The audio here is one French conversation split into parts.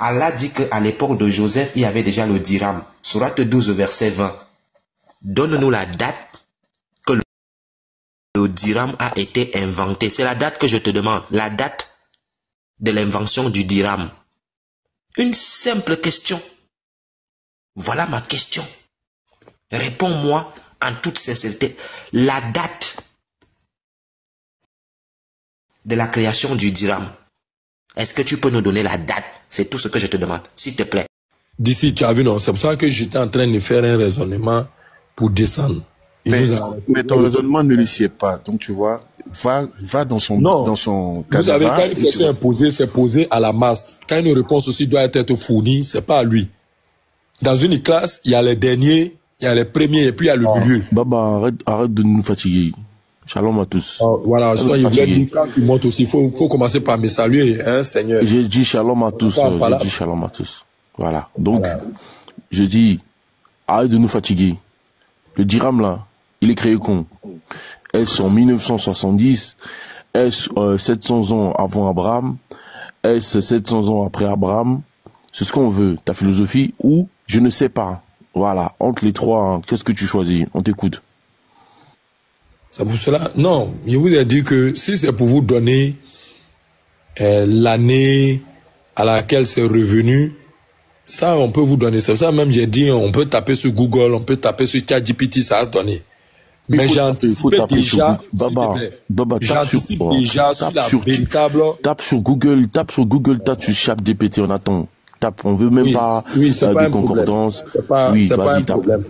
Allah dit qu'à l'époque de Joseph, il y avait déjà le dirham. Sourate 12, verset 20. Donne-nous la date que le dirham a été inventé. C'est la date que je te demande. La date de l'invention du dirham. Une simple question. Voilà ma question. Réponds-moi en toute sincérité. La date de la création du dirham. Est-ce que tu peux nous donner la date? C'est tout ce que je te demande, s'il te plaît. D'ici, tu as vu, non? C'est pour ça que j'étais en train de faire un raisonnement pour descendre. Mais ton raisonnement ne le sied pas. Donc, tu vois, va dans son cadre. Vous savez, quand une question est posée, c'est posé à la masse. Quand une réponse aussi doit être fournie, c'est pas à lui. Dans une classe, il y a les derniers, il y a les premiers, et puis il y a le milieu. Baba, arrête de nous fatiguer. Shalom à tous. Voilà, soit il voulait dire quand tu montes aussi, il faut commencer par me saluer, hein, Seigneur. J'ai dit shalom à tous. J'ai dit shalom à tous. Voilà. Donc, je dis, arrête de nous fatiguer. Le dirham là, il est créé quand? Est-ce en 1970? Est-ce 700 ans avant Abraham? Est-ce 700 ans après Abraham? C'est ce qu'on veut, ta philosophie, ou je ne sais pas. Voilà, entre les trois, hein, qu'est-ce que tu choisis? On t'écoute. C'est pour cela, non, je vous ai dit que si c'est pour vous donner l'année à laquelle c'est revenu, ça on peut vous donner. C'est pour ça même j'ai dit, on peut taper sur Google, on peut taper sur ChatGPT, ça a donné. Mais j'anticipe déjà, j'anticipe déjà sur la véritable... Tape sur Google, tape sur ChatGPT, on attend. On veut même pas de concordance. C'est pas un problème.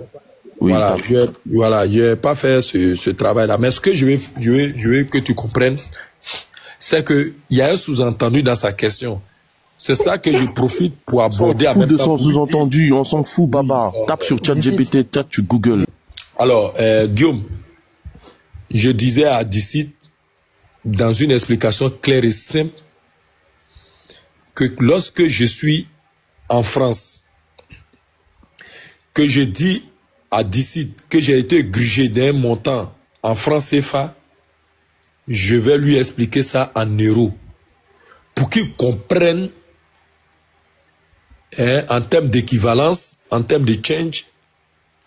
Voilà, je vais pas faire ce travail-là. Mais ce que je veux que tu comprennes, c'est que il y a un sous-entendu dans sa question. C'est ça que je profite pour aborder en même temps. Son sous-entendu, on s'en fout, Baba. Tape sur ChatGPT, tape sur Google. Alors, Guillaume, je disais à Dicite, dans une explication claire et simple, que lorsque je suis en France, que je dis à Dicite que j'ai été grugé d'un montant en francs CFA, je vais lui expliquer ça en euros pour qu'il comprenne en termes d'équivalence, en termes de change,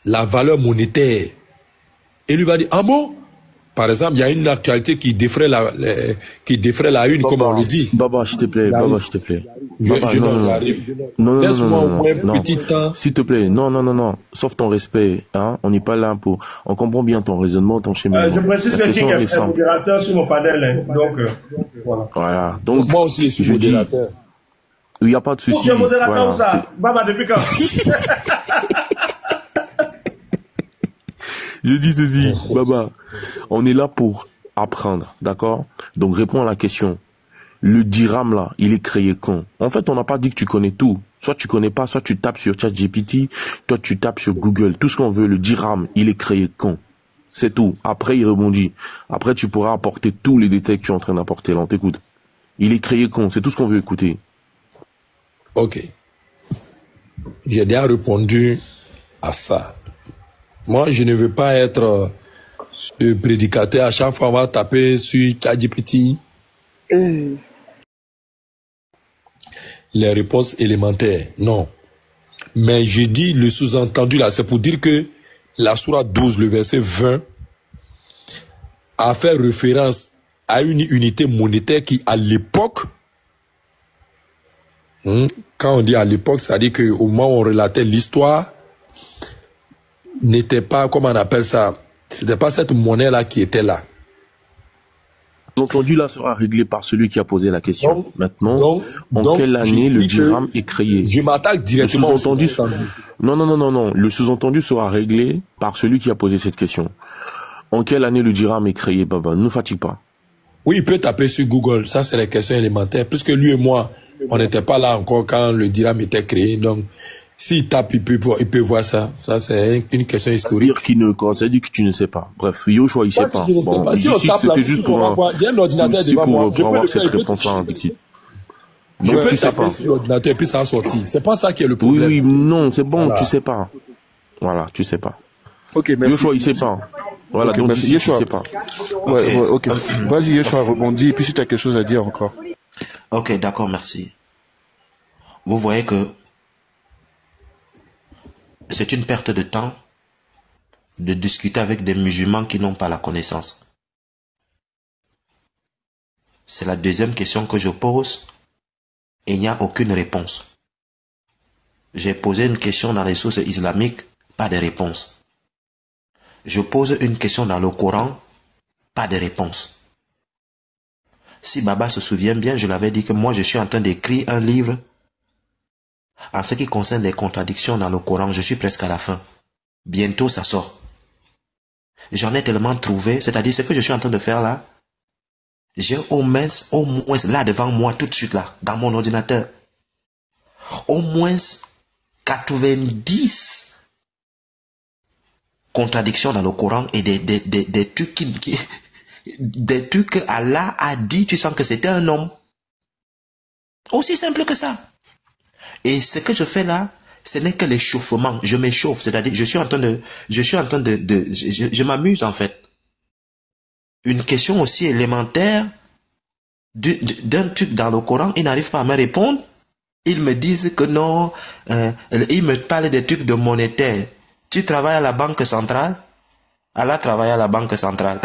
la valeur monétaire. Et lui va dire, ah bon? Par exemple, il y a une actualité qui défraie la une, Baba, comme on le dit. Baba, s'il te plaît, Baba, s'il te plaît. Laisse-moi au moins un petit temps. S'il te plaît, non. Sauf ton respect, hein. On n'est pas là pour... On comprend bien ton raisonnement, ton schéma. Je précise que King est modérateur sur mon panel, hein. Donc, voilà. Voilà. Donc, moi aussi, je suis modérateur. Il n'y a pas de souci. Tu es modérateur ou ça? Baba, depuis quand? Je dis ceci, Baba, on est là pour apprendre, d'accord? Donc réponds à la question. Le dirham là, il est créé quand? En fait, on n'a pas dit que tu connais tout. Soit tu connais pas, soit tu tapes sur ChatGPT, toi tu tapes sur Google. Tout ce qu'on veut, le dirham, il est créé quand? C'est tout. Après, il rebondit. Après, tu pourras apporter tous les détails que tu es en train d'apporter. Là, on t'écoute. Il est créé quand? C'est tout ce qu'on veut écouter. Ok. J'ai déjà répondu à ça. Moi, je ne veux pas être ce prédicateur. À chaque fois, on va taper sur ChatGPT les réponses élémentaires. Non. Mais j'ai dit le sous-entendu là, c'est pour dire que la sourate 12, le verset 20, a fait référence à une unité monétaire qui, à l'époque, quand on dit à l'époque, c'est-à-dire qu'au moment où on relatait l'histoire, n'était pas, comment on appelle ça, c'était pas cette monnaie-là qui était là. L'entendu là sera réglé par celui qui a posé la question. Maintenant, en quelle année le dirham est créé? Je m'attaque directement au sous-entendu. Non. Le sous-entendu sera réglé par celui qui a posé cette question. En quelle année le dirham est créé, Baba? Ne nous fatigue pas. Oui, il peut taper sur Google. Ça, c'est les questions élémentaires. Puisque lui et moi, on n'était pas là encore quand le dirham était créé. Donc, s'il tape, il peut voir ça. Ça, c'est une question historique. Ça dit que tu ne sais pas. Bref, Yoshua, il ne sait pas. Bon, si on tape c'était juste pour avoir cette réponse-là, Dixit. Je peux taper sur l'ordinateur et puis ça a sorti. C'est pas ça qui est le problème. Oui, non, c'est bon, voilà. Tu sais pas. Voilà, tu sais pas. Ok, merci. Yoshua, il sait pas. Voilà, okay, donc merci. il sait pas. Ouais, ok. Vas-y, Yoshua, rebondis, et puis si tu as quelque chose à dire encore. Ok, d'accord, merci. vous voyez que c'est une perte de temps de discuter avec des musulmans qui n'ont pas la connaissance. C'est la deuxième question que je pose et il n'y a aucune réponse. J'ai posé une question dans les sources islamiques, pas de réponse. Je pose une question dans le Coran, pas de réponse. Si Baba se souvient bien, je l'avais dit que moi je suis en train d'écrire un livre en ce qui concerne les contradictions dans le Coran. Je suis presque à la fin. Bientôt ça sort. J'en ai tellement trouvé, c'est-à-dire ce que je suis en train de faire là, j'ai au moins là devant moi tout de suite là, dans mon ordinateur, au moins 90 contradictions dans le Coran et des trucs des trucs que Allah a dit, tu sens que c'était un homme. Aussi simple que ça. Et ce que je fais là, ce n'est que l'échauffement. Je m'échauffe, c'est-à-dire je m'amuse en fait. Une question aussi élémentaire d'un truc dans le Coran, ils n'arrivent pas à me répondre. Ils me disent que non, ils me parlent des trucs de monétaire. Tu travailles à la banque centrale? Allah travaille à la banque centrale.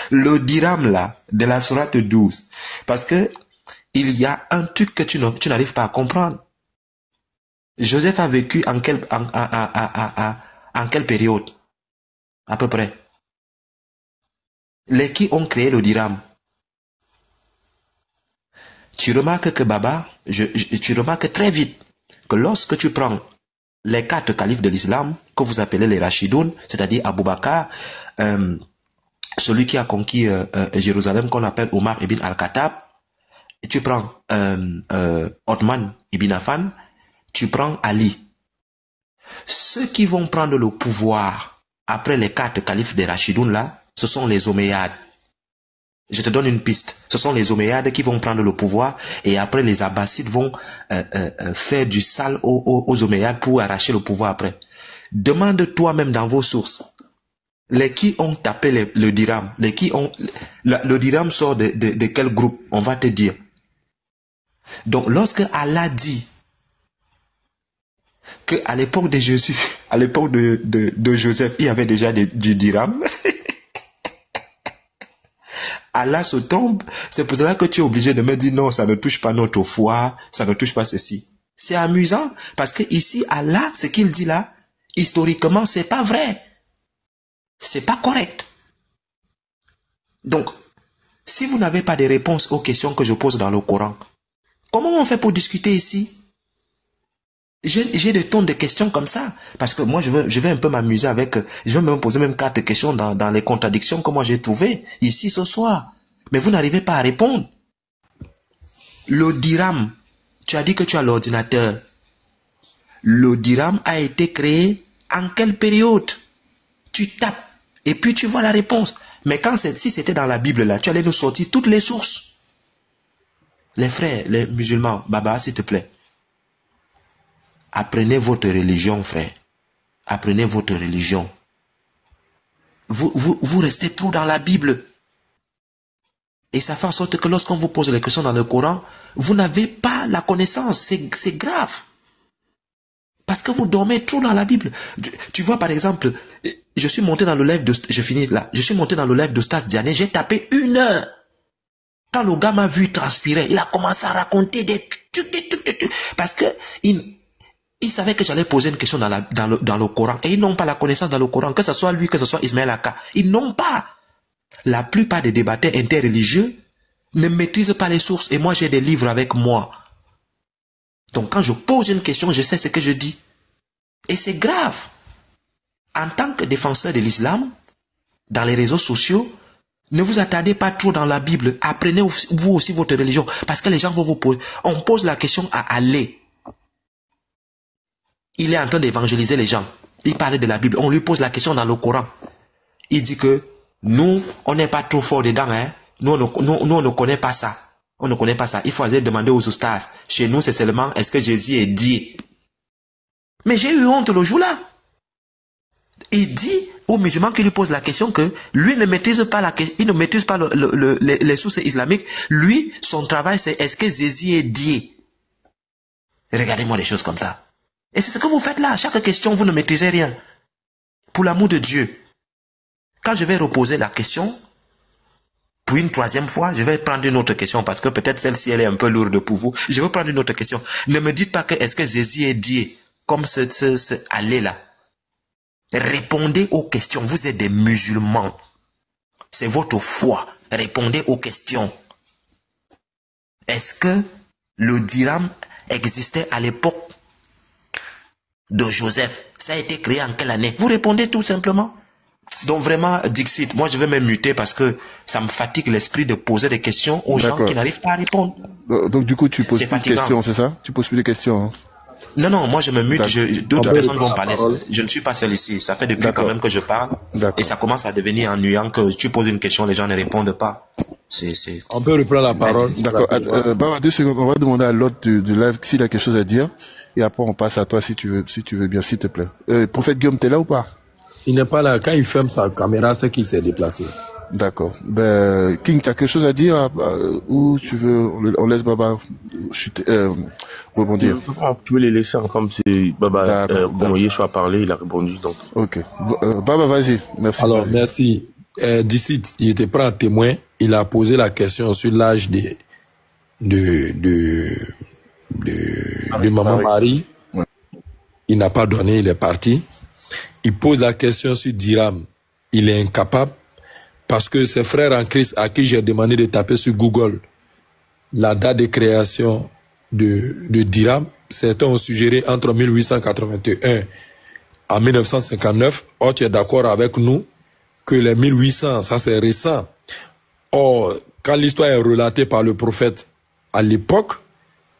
Le dirham là, de la sourate 12. Parce que il y a un truc que tu n'arrives pas à comprendre. Joseph a vécu en quelle période? À peu près. Les qui ont créé le dirham? Tu remarques que Baba, tu remarques très vite que lorsque tu prends les 4 califes de l'islam, que vous appelez les Rachidoun, c'est-à-dire Abu Bakr, celui qui a conquis Jérusalem, qu'on appelle Omar ibn al-Khattab, et tu prends Othman ibn Affan, tu prends Ali. Ceux qui vont prendre le pouvoir après les 4 califes des Rachidoun là, ce sont les Omeyyades. Je te donne une piste. Ce sont les Omeyyades qui vont prendre le pouvoir et après les Abbassides vont faire du sale aux Omeyyades pour arracher le pouvoir après. Demande toi-même dans vos sources. Les qui ont tapé le dirham, le dirham sort de quel groupe? On va te dire. Donc lorsque Allah dit qu'à l'époque de Jésus, à l'époque de Joseph, il y avait déjà du dirham, Allah se tombe, c'est pour cela que tu es obligé de me dire non, ça ne touche pas notre foi, ça ne touche pas ceci. C'est amusant, parce que ici, Allah, ce qu'il dit là, historiquement, c'est pas vrai. C'est pas correct. Donc, si vous n'avez pas de réponse aux questions que je pose dans le Coran, comment on fait pour discuter ici? J'ai des tonnes de questions comme ça, parce que moi je vais un peu m'amuser avec, je vais me poser même 4 questions dans les contradictions que moi j'ai trouvées ici ce soir. Mais vous n'arrivez pas à répondre. Le dirham, tu as dit que tu as l'ordinateur. Le dirham a été créé en quelle période? Tu tapes et puis tu vois la réponse. Mais si c'était dans la Bible là, tu allais nous sortir toutes les sources. Les frères, les musulmans, Baba, s'il te plaît. Apprenez votre religion, frère. Apprenez votre religion. Vous restez trop dans la Bible. Et ça fait en sorte que lorsqu'on vous pose les questions dans le Coran, vous n'avez pas la connaissance. C'est grave. Parce que vous dormez trop dans la Bible. Tu vois, par exemple, je suis monté dans le live de... Je finis là. Je suis monté dans le live de Stas Diané. J'ai tapé 1 heure. Quand le gars m'a vu transpirer, il a commencé à raconter des trucs. Parce que... Ils savaient que j'allais poser une question dans le Coran. Et ils n'ont pas la connaissance dans le Coran. Que ce soit lui, que ce soit Ismaël Aka. Ils n'ont pas. La plupart des débatteurs interreligieux ne maîtrisent pas les sources. Et moi, j'ai des livres avec moi. Donc, quand je pose une question, je sais ce que je dis. Et c'est grave. En tant que défenseur de l'islam, dans les réseaux sociaux, ne vous attardez pas trop dans la Bible. Apprenez vous aussi votre religion. Parce que les gens vont vous poser. On pose la question à Allah. Il est en train d'évangéliser les gens. Il parle de la Bible. On lui pose la question dans le Coran. Il dit que nous, on n'est pas trop fort dedans. Hein? Nous, on ne connaît pas ça. On ne connaît pas ça. Il faut aller demander aux ustads. Chez nous, c'est seulement est-ce que Jésus est dit. Mais j'ai eu honte le jour-là. Il dit aux musulmans qui lui posent la question que lui ne maîtrise pas il ne maîtrise pas les sources islamiques. Lui, son travail, c'est est-ce que Jésus est Dieu? Regardez-moi les choses comme ça. Et c'est ce que vous faites là. À chaque question, vous ne maîtrisez rien. Pour l'amour de Dieu. Quand je vais reposer la question, pour une troisième fois, je vais prendre une autre question parce que peut-être celle-ci, elle est un peu lourde pour vous. Je vais prendre une autre question. Ne me dites pas que est-ce que Jésus est Dieu, comme ce aller-là. Répondez aux questions. Vous êtes des musulmans. C'est votre foi. Répondez aux questions. Est-ce que le dirham existait à l'époque de Joseph? Ça a été créé en quelle année? Vous répondez tout simplement. Donc vraiment, Dixit, moi je vais me muter parce que ça me fatigue l'esprit de poser des questions aux gens qui n'arrivent pas à répondre. Donc du coup, tu poses plus de questions, c'est ça? Tu poses plus de questions, hein? Non, moi je me mute, d'autres personnes vont parler. Je ne suis pas seul ici, ça fait depuis quand même que je parle. Et ça commence à devenir ennuyant que tu poses une question, les gens ne répondent pas. On peut reprendre la parole. D'accord, Baba, 2 secondes, on va demander à l'autre du live s'il a quelque chose à dire. Et après on passe à toi si tu veux bien, s'il te plaît. Prophète Guillaume, t'es là ou pas? Il n'est pas là. Quand il ferme sa caméra, c'est qu'il s'est déplacé. D'accord. King, tu as quelque chose à dire ou tu veux, on laisse Baba rebondir? Tu veux les laisser comme c'est Baba Bomoye soit parlé, il a répondu donc. Ok. Baba, vas-y. Merci. Alors, merci. D'ici, il était prêt à témoin. Il a posé la question sur l'âge de Maman Marie. Ouais. Il n'a pas donné, il est parti. Il pose la question sur Dirham. Il est incapable parce que ses frères en Christ à qui j'ai demandé de taper sur Google la date de création de Dirham, certains ont suggéré entre 1881 et 1959. Or, tu es d'accord avec nous que les 1800, ça c'est récent. Or, quand l'histoire est relatée par le prophète à l'époque,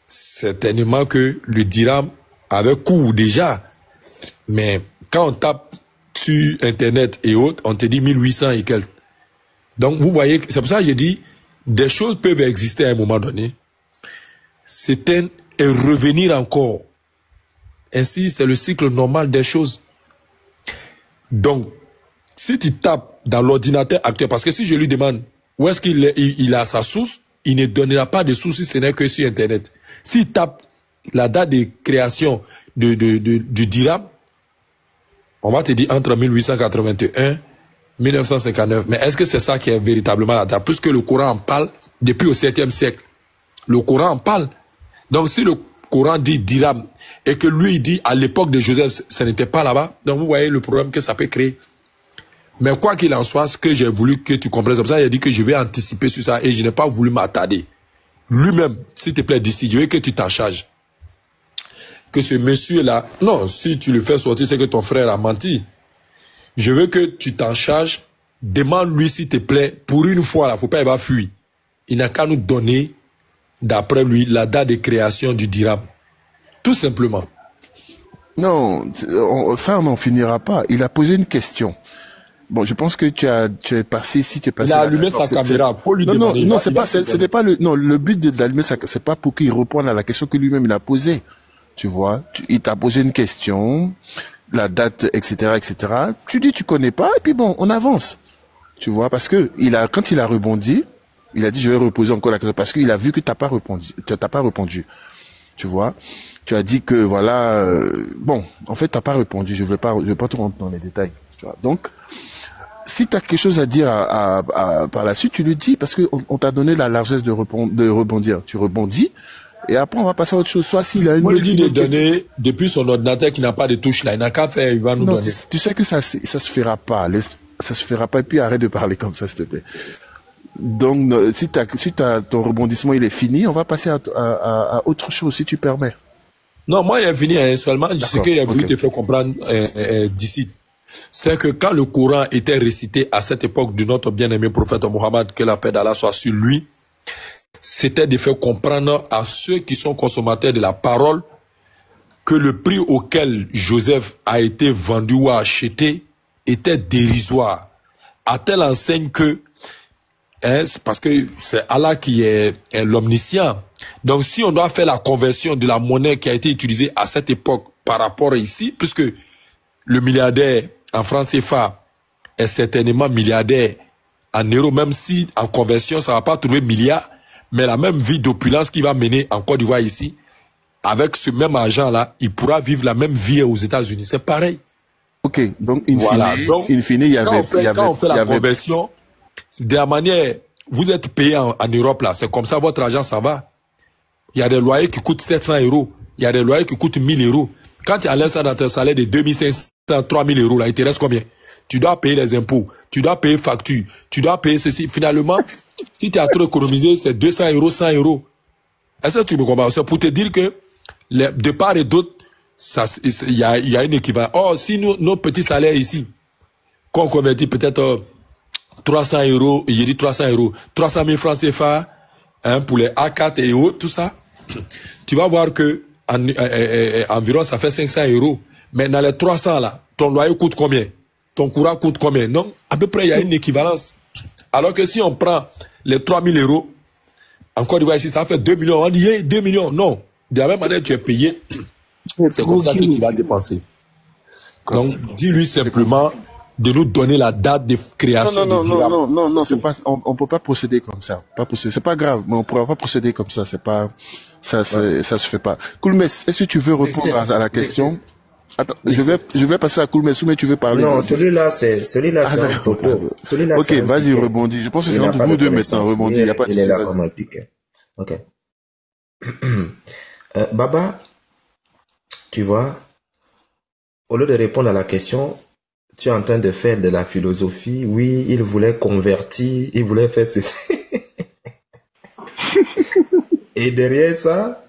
certainement que le Dirham avait cours déjà. Mais quand on tape sur Internet et autres, on te dit 1800 et quelques. Donc, vous voyez, c'est pour ça que j'ai dit, des choses peuvent exister à un moment donné. S'éteindre et revenir encore. Ainsi, c'est le cycle normal des choses. Donc, si tu tapes dans l'ordinateur actuel, parce que si je lui demande où est-ce qu'il a sa source, il ne donnera pas de source si ce n'est que sur Internet. S'il tape la date de création du Dirham, on va te dire entre 1881 et 1959. Mais est-ce que c'est ça qui est véritablement la date? Puisque le Coran en parle depuis au 7e siècle. Le Coran en parle. Donc si le Coran dit Dirham et que lui il dit à l'époque de Joseph, ce n'était pas là-bas, donc vous voyez le problème que ça peut créer. Mais quoi qu'il en soit, ce que j'ai voulu que tu comprennes, c'est pour ça qu'il a dit que je vais anticiper sur ça et je n'ai pas voulu m'attarder. Lui-même, s'il te plaît, d'ici, je veux que tu t'en charges. Que ce monsieur-là, non, si tu le fais sortir, c'est que ton frère a menti. Je veux que tu t'en charges, demande-lui s'il te plaît, pour une fois, il ne faut pas y avoir fui. Il n'a qu'à nous donner, d'après lui, la date de création du Dirham. Tout simplement. Non, ça on n'en finira pas. Il a posé une question. Bon, je pense que tu es passé ici, tu es passé. Il a allumé sa caméra pour lui demander. Non, c'était pas le but d'allumer sa, c'est pas pour qu'il réponde à la question que lui-même il a posée. Tu vois, il t'a posé une question, la date, etc., etc. Tu dis tu connais pas et puis bon, on avance. Tu vois, parce que quand il a rebondi, il a dit je vais reposer encore la question parce qu'il a vu que t'as pas répondu. Tu vois, tu as dit que voilà, bon, en fait t'as pas répondu. Je vais pas te rentrer dans les détails. Tu vois, donc si tu as quelque chose à dire par la suite, tu le dis parce que on t'a donné la largesse de rebondir. Tu rebondis. Et après, on va passer à autre chose. Soit s'il a une. On lui dit de donner depuis son ordinateur qui n'a pas de touche là. Il n'a qu'à faire, il va nous donner. Tu sais que ça se fera pas. Ça se fera pas. Et puis arrête de parler comme ça, s'il te plaît. Donc, si ton rebondissement il est fini, on va passer à autre chose, si tu permets. Non, moi, il est fini. Seulement, ce qu'il a voulu te faire comprendre d'ici, c'est que quand le Coran était récité à cette époque de notre bien-aimé prophète Mohammed, que la paix d'Allah soit sur lui, c'était de faire comprendre à ceux qui sont consommateurs de la parole que le prix auquel Joseph a été vendu ou acheté était dérisoire. À telle enseigne que, parce que c'est Allah qui est l'omniscient. Donc si on doit faire la conversion de la monnaie qui a été utilisée à cette époque par rapport à ici, puisque le milliardaire en francs CFA est certainement milliardaire en euros, même si en conversion, ça ne va pas trouver milliard, mais la même vie d'opulence qu'il va mener en Côte d'Ivoire ici, avec ce même argent-là, il pourra vivre la même vie aux États-Unis. C'est pareil. Ok, donc in fine, il y avait... Quand on fait la conversion, de la manière, vous êtes payé en Europe, là, c'est comme ça, votre argent, ça va. Il y a des loyers qui coûtent 700 €. Il y a des loyers qui coûtent 1000 €. Quand tu enlèves ça dans ton salaire de 2500, 3000 €, là, il te reste combien? Tu dois payer les impôts, tu dois payer factures, tu dois payer ceci. Finalement, si tu as trop économisé, c'est 200 €, 100 €. Est-ce que tu me comprends? C'est pour te dire que, de part et d'autre, il y a une équivalence. Or, si nos petits salaires ici, qu'on convertit peut-être 300 €, j'ai dit 300 €, 300 000 francs CFA, hein, pour les A4 et autres, tout ça, tu vas voir que environ ça fait 500 €. Mais dans les 300 là, ton loyer coûte combien? Ton courant coûte combien? Non, à peu près il y a une équivalence. Alors que si on prend les 3000 €, en Côte d'Ivoire ici, ça fait 2 millions. On dit, hey, 2 millions. Non. De la même manière, tu es payé. C'est comme ça que tu vas dépenser. Donc, dis-lui simplement de nous donner la date de création. Non, c'est pas, on peut pas procéder comme ça. C'est pas grave, mais on pourra pas procéder comme ça. C'est pas, ça se fait pas. Koulmès, est-ce que tu veux répondre à la question? Attends, je vais passer à Koulmès, mais tu veux parler? Non, celui-là, c'est un propos. Ok, vas-y, rebondis. Je pense que c'est entre vous deux maintenant, rebondis. Il n'y a pas de souci. Ok. Baba, tu vois, au lieu de répondre à la question, tu es en train de faire de la philosophie. Oui, il voulait convertir, il voulait faire ceci. Et derrière ça,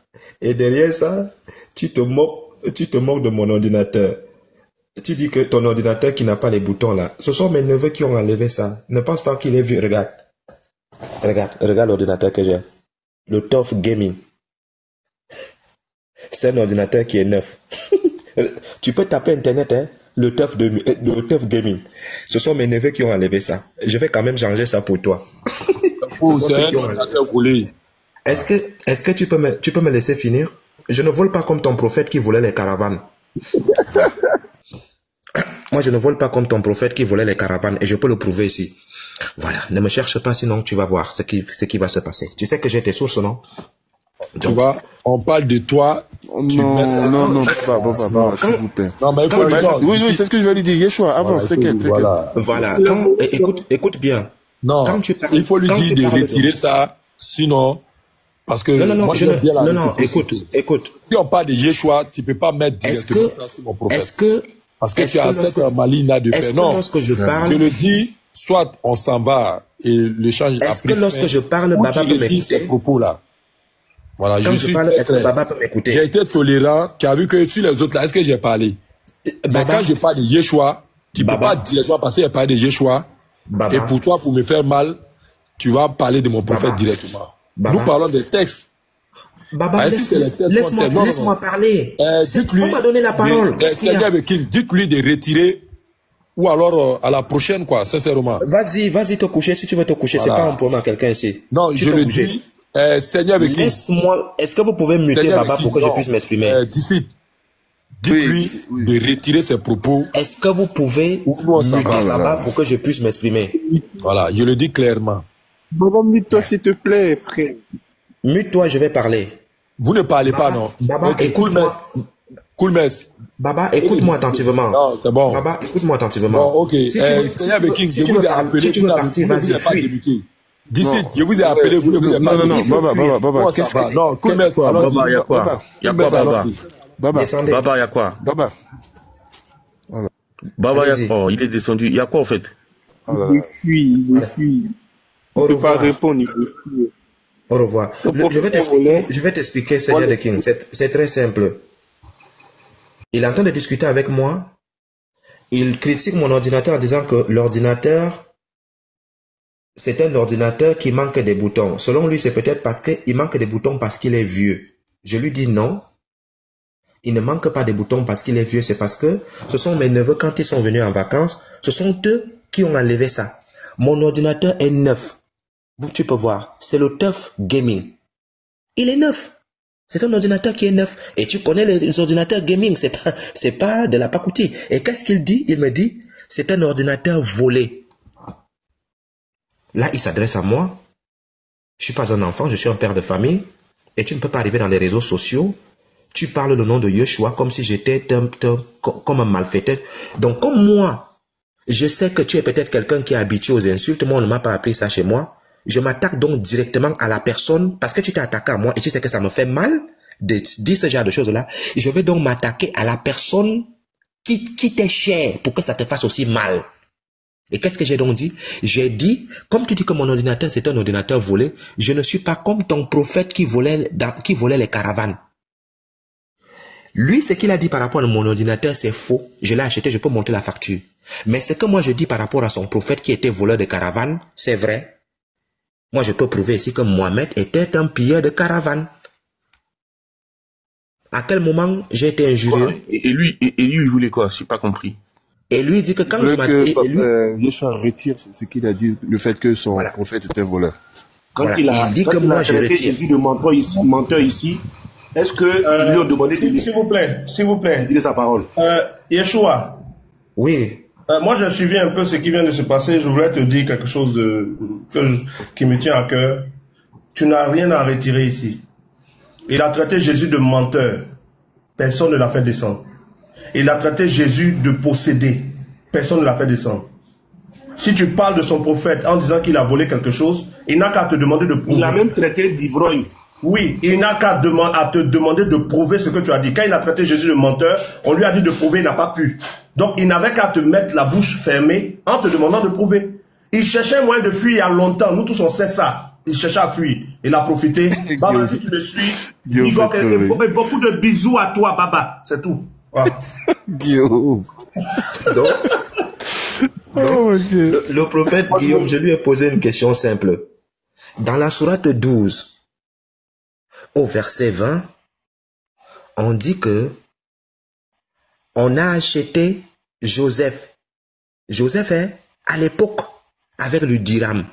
tu te moques de mon ordinateur. Tu dis que ton ordinateur qui n'a pas les boutons là, ce sont mes neveux qui ont enlevé ça. Ne pense pas qu'il est vu. Regarde l'ordinateur que j'ai. Le TOF Gaming. C'est un ordinateur qui est neuf. Tu peux taper internet, hein, le TOF Gaming. Ce sont mes neveux qui ont enlevé ça. Je vais quand même changer ça pour toi. Est-ce que tu peux me laisser finir? Je ne vole pas comme ton prophète qui volait les caravanes. Moi, je ne vole pas comme ton prophète qui volait les caravanes et je peux le prouver ici. Voilà, ne me cherche pas, sinon tu vas voir ce qui va se passer. Tu sais que j'ai tes sources, non? Donc, tu vois, on parle de toi. Non, s'il vous plaît. Non, mais oui, c'est ce que je vais lui dire. Yeshua, avance, t'inquiète. Voilà, écoute bien. Non, il faut lui dire de retirer ça, sinon, parce que écoute. Si on parle de Yeshua, tu ne peux pas mettre directement ça sur mon prophète. Parce que tu as cette maligne là de faire. Non, je le dis, soit on s'en va et l'échange après. Est-ce que lorsque je parle, Baba peut m'écouter? Ces propos-là. Voilà, quand je parle, est-ce que Baba peut m'écouter? J'ai été tolérant, tu as vu que sur les autres là, est-ce que j'ai parlé? Mais quand je parle de Yeshua, tu ne peux pas directement passer à parler de Yeshua. Et pour toi, pour me faire mal, tu vas parler de mon prophète directement. Nous parlons des textes. Baba, laisse-moi parler. On m'a donné la parole. Dites-lui de retirer, ou alors à la prochaine, quoi, sincèrement. Vas-y te coucher si tu veux te coucher. Voilà. C'est pas un problème à quelqu'un ici. Non, je le dis. Seigneur avec qui? Laisse-moi. Est-ce que vous pouvez muter Baba pour que je puisse m'exprimer? Dites-lui de retirer ses propos. Est-ce que vous pouvez muter Baba pour que je puisse m'exprimer? Voilà, je le dis clairement. Baba, mute-toi s'il te plaît, frère. Mute-toi, je vais parler. Vous ne parlez pas, non? Baba, écoute-moi. Coolmess. Baba, écoute-moi attentivement. Non, c'est bon. Baba, écoute-moi attentivement. Bon, ok. Je vous ai appelé. Si tu veux partir, vas-y, fuis. D'ici, je vous ai appelé, vous ne vous avez pas Non, Baba, qu'est-ce que... Non, Coolmess, Baba, il y a quoi? Il y a quoi, Baba? Baba, il y a quoi? Baba, il y a quoi? Il est descendu. Il y a quoi, en fait? Il fuit. Au revoir. Pas répondre, il fuit. Au revoir. Je vais t'expliquer, Seigneur de King. C'est très simple. Il est en train de discuter avec moi. Il critique mon ordinateur en disant que l'ordinateur, c'est un ordinateur qui manque des boutons. Selon lui, c'est peut-être parce qu'il manque des boutons parce qu'il est vieux. Je lui dis non. Il ne manque pas des boutons parce qu'il est vieux. C'est parce que ce sont mes neveux, quand ils sont venus en vacances, ce sont eux qui ont enlevé ça. Mon ordinateur est neuf. Tu peux voir, c'est le TOF Gaming. Il est neuf. C'est un ordinateur qui est neuf. Et tu connais les ordinateurs gaming, c'est pas de la pacotille. Et qu'est-ce qu'il dit? Il me dit, c'est un ordinateur volé. Là, il s'adresse à moi. Je suis pas un enfant, je suis un père de famille. Et tu ne peux pas arriver dans les réseaux sociaux. Tu parles le nom de Yeshua comme si j'étais comme un malfaiteur. Donc, comme moi, je sais que tu es peut-être quelqu'un qui est habitué aux insultes. Moi, on ne m'a pas appris ça chez moi. Je m'attaque donc directement à la personne parce que tu t'es attaqué à moi et tu sais que ça me fait mal de dire ce genre de choses-là. Je vais donc m'attaquer à la personne qui t'est chère pour que ça te fasse aussi mal. Et qu'est-ce que j'ai donc dit? J'ai dit, comme tu dis que mon ordinateur c'est un ordinateur volé, je ne suis pas comme ton prophète qui volait les caravanes. Lui, ce qu'il a dit par rapport à mon ordinateur, c'est faux. Je l'ai acheté, je peux monter la facture. Mais ce que moi je dis par rapport à son prophète qui était voleur de caravanes, c'est vrai. Moi, je peux prouver ici que Mohamed était un pilleur de caravanes. À quel moment j'ai été injurieux? Et lui, il voulait quoi? Je n'ai pas compris. Et lui dit que quand je m'attends... Yeshua retire ce qu'il a dit, le fait que son prophète était voleur. Quand il dit que moi je retire Jésus de menteur ici, est-ce que ils lui ont demandé de... S'il vous plaît. Dire sa parole. Yeshua. Oui. Moi, j'ai suivi un peu ce qui vient de se passer. Je voulais te dire quelque chose qui me tient à cœur. Tu n'as rien à retirer ici. Il a traité Jésus de menteur. Personne ne l'a fait descendre. Il a traité Jésus de possédé. Personne ne l'a fait descendre. Si tu parles de son prophète en disant qu'il a volé quelque chose, il n'a qu'à te demander de prouver. Il a même traité d'ivrogne. Oui, il n'a qu'à te demander de prouver ce que tu as dit. Quand il a traité Jésus de menteur, on lui a dit de prouver, il n'a pas pu. Donc il n'avait qu'à te mettre la bouche fermée en te demandant de prouver. Il cherchait un moyen de fuir il y a longtemps. Nous tous on sait ça. Il cherchait à fuir. Il a profité. Baba, si tu le suis, beaucoup de bisous à toi, Baba. C'est tout. Voilà. Guillaume. Donc, le prophète Guillaume, je lui ai posé une question simple. Dans la sourate 12, au verset 20, on dit que on a acheté Joseph. Joseph est à l'époque avec le dirham.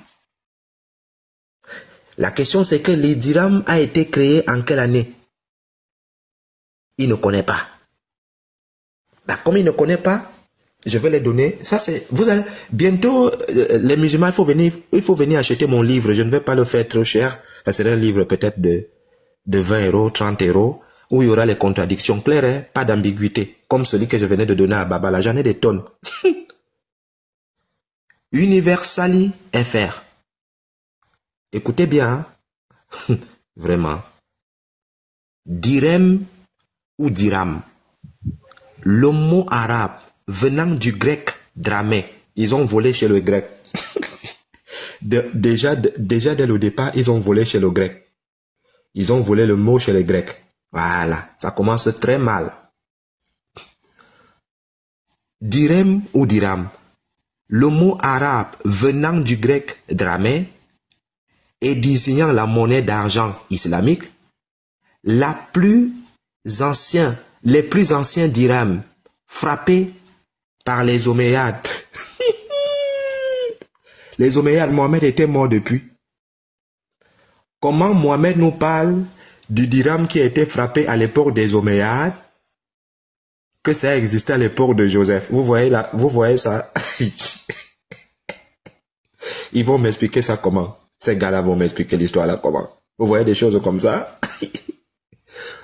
La question c'est que le dirham a été créé en quelle année? Il ne connaît pas. Bah, comme il ne connaît pas, je vais les donner. Ça c'est. Vous allez bientôt les musulmans. Il faut venir acheter mon livre. Je ne vais pas le faire trop cher. Ça serait un livre peut-être de 20 €, 30 €, où il y aura les contradictions claires, hein, pas d'ambiguïté, comme celui que je venais de donner à Baba. Là, j'en ai des tonnes. Universali FR. Écoutez bien, hein. Vraiment. Direm ou diram. Le mot arabe venant du grec dramé. Ils ont volé chez le grec. Déjà dès le départ, ils ont volé chez le grec. Ils ont volé le mot chez les Grecs. Voilà, ça commence très mal. Direm ou diram. Le mot arabe venant du grec dramé et désignant la monnaie d'argent islamique, les plus anciens dirhams frappés par les Omeyyades. Les Omeyyades, Mohamed était mort depuis. Comment Mohamed nous parle du dirham qui a été frappé à l'époque des Omeyyades, que ça existait à l'époque de Joseph. Vous voyez ça? Ils vont m'expliquer ça comment? Ces gars-là vont m'expliquer l'histoire là comment? Vous voyez des choses comme ça?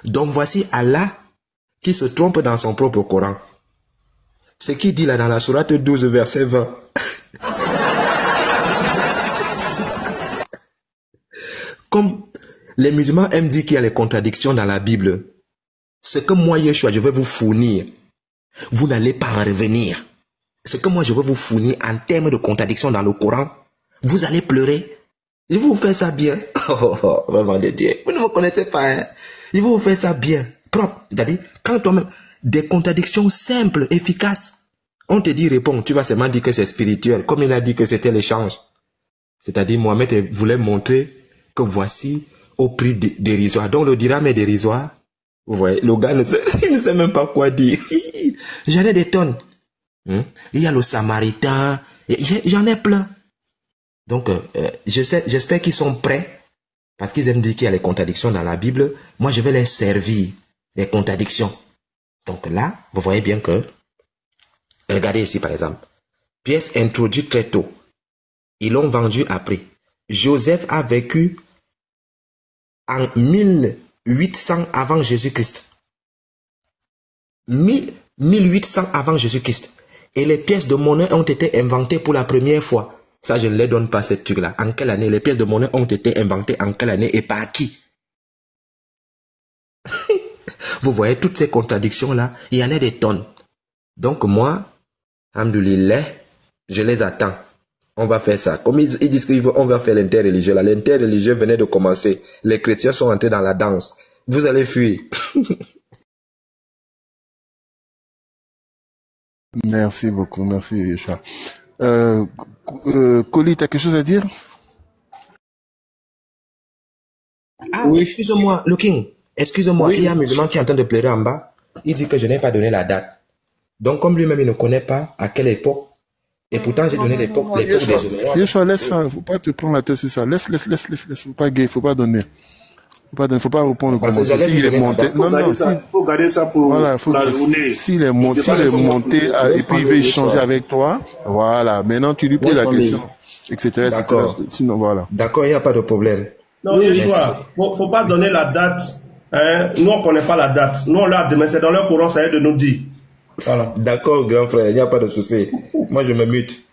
Donc voici Allah qui se trompe dans son propre Coran. Ce qu'il dit là dans la sourate 12 verset 20. Comme les musulmans aiment dire qu'il y a les contradictions dans la Bible, ce que moi, Yeshua, je vais vous fournir, vous n'allez pas en revenir. Ce que moi, je vais vous fournir en termes de contradictions dans le Coran, vous allez pleurer. Je vais vous faire ça bien. Oh, vraiment de Dieu. Vous ne me connaissez pas, hein? Je vais vous faire ça bien, propre. C'est-à-dire, quand toi-même, des contradictions simples, efficaces, on te dit réponds, tu vas seulement dire que c'est spirituel, comme il a dit que c'était l'échange. C'est-à-dire, Mohamed voulait montrer que voici au prix dérisoire. Donc le dirham est dérisoire. Vous voyez, le gars il ne sait même pas quoi dire. J'en ai des tonnes. Il y a le Samaritain. J'en ai plein. Donc, j'espère qu'ils sont prêts. Parce qu'ils aiment dire qu'il y a les contradictions dans la Bible. Moi, je vais les servir. Les contradictions. Donc là, vous voyez bien que... Regardez ici, par exemple. pièce introduite très tôt. Ils l'ont vendue après. Joseph a vécu en 1800 avant Jésus-Christ. 1800 avant Jésus-Christ. Et les pièces de monnaie ont été inventées pour la première fois. Ça, je ne les donne pas, cette truc-là. En quelle année les pièces de monnaie ont été inventées? En quelle année et par qui? Vous voyez toutes ces contradictions-là, il y en a des tonnes. Donc moi, alhamdoulilah, je les attends. On va faire ça. Comme ils disent qu'on va faire l'interreligieux. L'interreligieux venait de commencer. Les chrétiens sont entrés dans la danse. Vous allez fuir. Merci beaucoup, merci Yeshua. Koli, tu as quelque chose à dire? Ah oui, excuse-moi, Looking. Excuse-moi, oui. Il y a un musulman qui est en train de pleurer en bas. Il dit que je n'ai pas donné la date. Donc, comme lui-même, il ne connaît pas à quelle époque. Et pourtant, j'ai donné l'époque des Omeyyades. Yeshua, laisse ça. Faut pas te prendre la tête sur ça. Laisse. Faut pas gay, faut pas donner. Faut pas répondre le commentaire. S'il est monté, faut garder ça pour voilà, la journée. S'il est monté, et puis il veut échanger avec toi, voilà. Maintenant, tu lui poses la question, etc. D'accord. Sinon, voilà. D'accord, il n'y a pas de problème. Non, Yeshua, faut pas donner la date. Hein. Nous, on connaît pas la date. Nous, on l'a demain, c'est dans leur courant, ça y est de nous dire. Voilà. D'accord, grand frère, il n'y a pas de souci. Moi, je me mute.